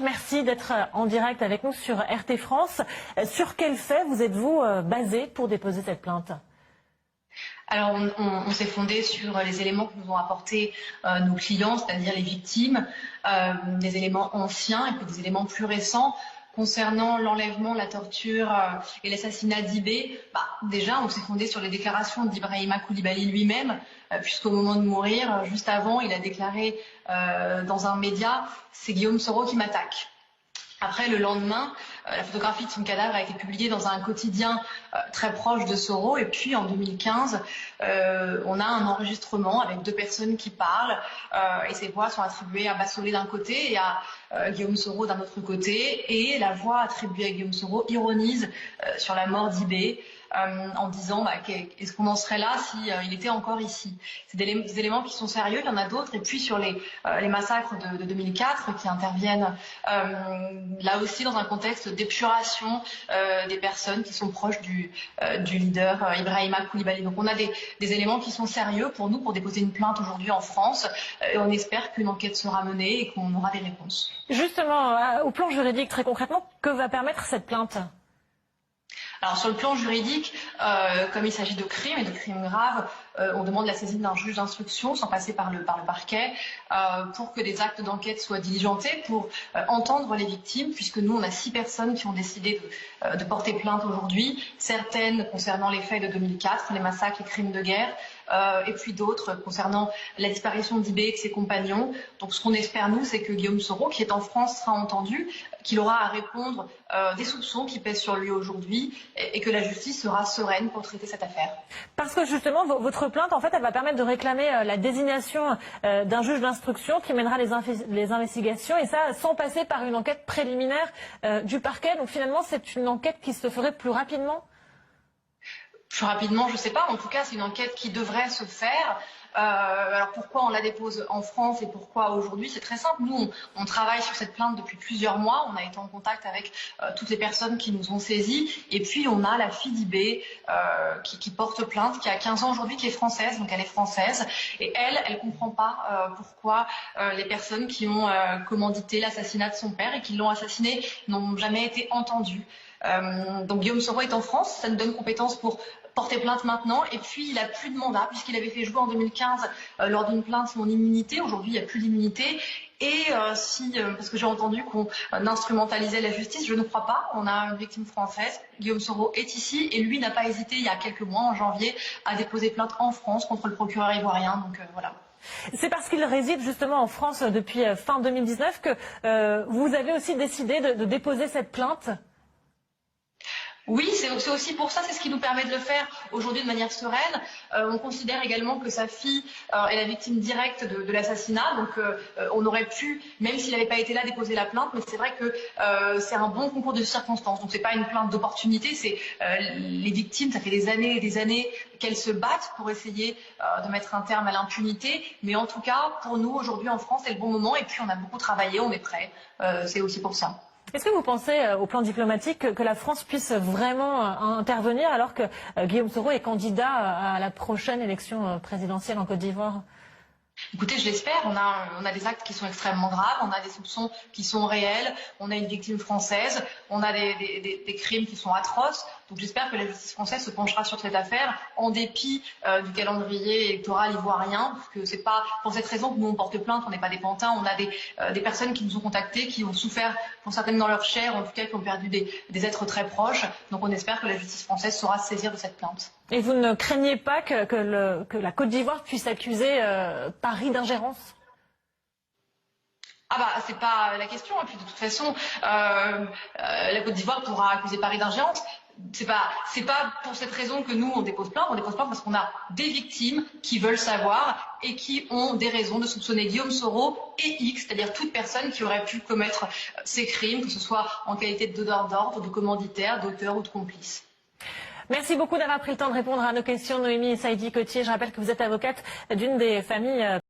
merci d'être en direct avec nous sur RT France. Sur quel fait vous êtes-vous basé pour déposer cette plainte? Alors, on s'est fondé sur les éléments que nous ont apportés nos clients, c'est-à-dire les victimes, des éléments anciens et puis des éléments plus récents. Concernant l'enlèvement, la torture et l'assassinat d'Ibé, déjà on s'est fondé sur les déclarations d'Ibrahima Coulibaly lui-même, puisqu'au moment de mourir, juste avant, il a déclaré dans un média « c'est Guillaume Soro qui m'attaque ». Après, le lendemain, la photographie de son cadavre a été publiée dans un quotidien très proche de Soro. Et puis, en 2015, on a un enregistrement avec deux personnes qui parlent. Et ces voix sont attribuées à Bassolé d'un côté et à Guillaume Soro d'un autre côté. Et la voix attribuée à Guillaume Soro ironise sur la mort d'Ibé. En disant est-ce qu'on en serait là s'il était encore ici. C'est des éléments qui sont sérieux, il y en a d'autres. Et puis sur les massacres de 2004 qui interviennent là aussi dans un contexte d'épuration des personnes qui sont proches du leader Ibrahima Coulibaly. Donc on a des éléments qui sont sérieux pour nous pour déposer une plainte aujourd'hui en France. Et on espère qu'une enquête sera menée et qu'on aura des réponses. Justement, au plan juridique, très concrètement, que va permettre cette plainte ? Alors sur le plan juridique, comme il s'agit de crimes et de crimes graves, on demande la saisine d'un juge d'instruction sans passer par le parquet pour que des actes d'enquête soient diligentés, pour entendre les victimes, puisque nous on a 6 personnes qui ont décidé de porter plainte aujourd'hui, certaines concernant les faits de 2004, les massacres, les crimes de guerre, et puis d'autres concernant la disparition d'Ibé et de ses compagnons. Donc ce qu'on espère nous, c'est que Guillaume Soro, qui est en France, sera entendu, qu'il aura à répondre des soupçons qui pèsent sur lui aujourd'hui et que la justice sera sereine pour traiter cette affaire. Parce que justement, votre plainte, en fait, elle va permettre de réclamer la désignation d'un juge d'instruction qui mènera les investigations, et ça sans passer par une enquête préliminaire du parquet. Donc finalement, c'est une enquête qui se ferait plus rapidement? Plus rapidement, je ne sais pas. En tout cas, c'est une enquête qui devrait se faire. Alors pourquoi on la dépose en France et pourquoi aujourd'hui? C'est très simple. Nous, on travaille sur cette plainte depuis plusieurs mois. On a été en contact avec toutes les personnes qui nous ont saisis. Et puis, on a la fille d'Ibé qui porte plainte, qui a 15 ans aujourd'hui, qui est française. Donc, elle est française. Et elle comprend pas pourquoi les personnes qui ont commandité l'assassinat de son père et qui l'ont assassiné n'ont jamais été entendues. Donc Guillaume Soro est en France, ça nous donne compétence pour porter plainte maintenant, et puis il n'a plus de mandat puisqu'il avait fait jouer en 2015 lors d'une plainte son immunité. Aujourd'hui il n'y a plus d'immunité, et parce que j'ai entendu qu'on instrumentalisait la justice, je ne crois pas. On a une victime française, Guillaume Soro est ici, et lui n'a pas hésité il y a quelques mois, en janvier, à déposer plainte en France contre le procureur ivoirien, donc voilà. C'est parce qu'il réside justement en France depuis fin 2019 que vous avez aussi décidé de déposer cette plainte? Oui, c'est aussi pour ça, c'est ce qui nous permet de le faire aujourd'hui de manière sereine. On considère également que sa fille est la victime directe de l'assassinat, donc on aurait pu, même s'il n'avait pas été là, déposer la plainte, mais c'est vrai que c'est un bon concours de circonstances. Donc c'est pas une plainte d'opportunité, c'est les victimes, ça fait des années et des années qu'elles se battent pour essayer de mettre un terme à l'impunité, mais en tout cas, pour nous, aujourd'hui en France, c'est le bon moment, et puis on a beaucoup travaillé, on est prêt, c'est aussi pour ça. Est-ce que vous pensez, au plan diplomatique, que la France puisse vraiment intervenir alors que Guillaume Soro est candidat à la prochaine élection présidentielle en Côte d'Ivoire? Écoutez, je l'espère. On a des actes qui sont extrêmement graves, on a des soupçons qui sont réels, on a une victime française, on a des crimes qui sont atroces. Donc j'espère que la justice française se penchera sur cette affaire en dépit du calendrier électoral ivoirien, parce que c'est pas pour cette raison que nous on porte plainte, on n'est pas des pantins. On a des personnes qui nous ont contactés, qui ont souffert pour certaines dans leur chair, en tout cas qui ont perdu des êtres très proches. Donc on espère que la justice française saura se saisir de cette plainte. Et vous ne craignez pas que la Côte d'Ivoire puisse accuser Paris d'ingérence? C'est pas la question. Et puis de toute façon, la Côte d'Ivoire pourra accuser Paris d'ingérence. C'est pas pour cette raison que nous on dépose plainte. On dépose plainte parce qu'on a des victimes qui veulent savoir et qui ont des raisons de soupçonner Guillaume Soro et X, c'est-à-dire toute personne qui aurait pu commettre ces crimes, que ce soit en qualité de donneur d'ordre, de commanditaire, d'auteur ou de complice. Merci beaucoup d'avoir pris le temps de répondre à nos questions, Noémie Saïdi-Cotier. Je rappelle que vous êtes avocate d'une des familles